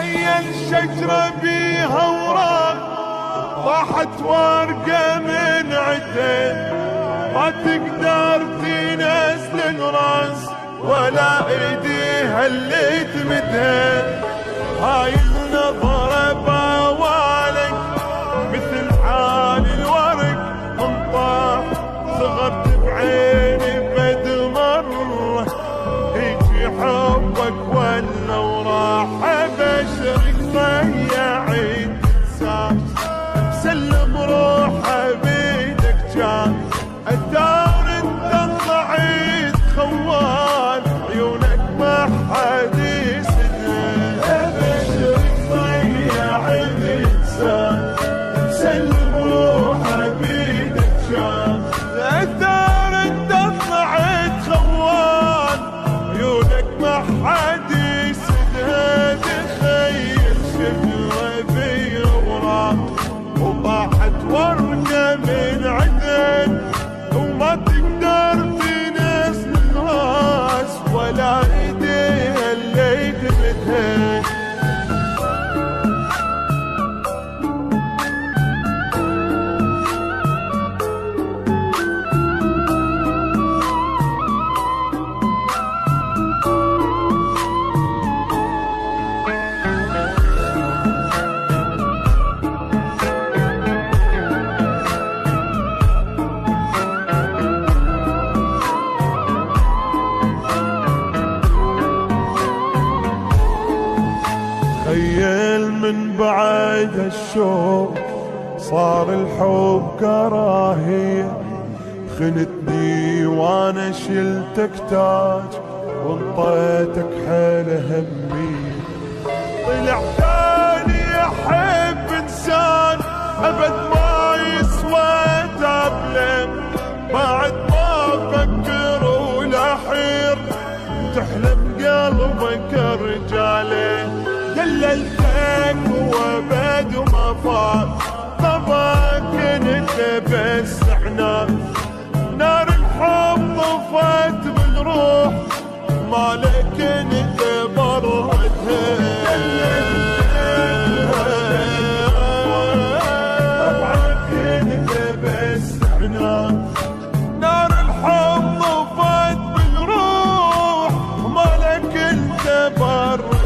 هيا الشجرة بيها وراق طاحت ورقة من عدين ما تقدر تنزل الراس ولا ايديها اللي تمدها. هاي النظرة باوالك مثل حال الورق انطاح صغرت بعيني بد مرة هيجي حبك ولا وراح ابشرك ضيعي ساعة مسلم روحه بيدك جان الدار انت طلعت خوان عيونك ما حد يسدها ابشرك ضيع الانسان مسلم روحه بيدك جان الدار انت طلعت خوان عيونك ما حد يسدها. تخيل شجرة بيوراق وطاحت ورقة من عدن وما تقدر تنزل الراس ولا ايديها اللي تمدها. تخيل من بعد هالشوق صار الحب كراهية خنتني وانا شلتك تاج وانطيتك حيل همية. طلع ثاني احب انسان ابد ما يسوى تبلم بعد ما افكر ولا حير تحلم قلبك رجاله. دللتك وابد وما فات طباك انت بس عناد نار الحب طفت بالروح مالك انت بردها. طبعك انت بس عناد نار الحب طفت بالروح مالك انت بردها.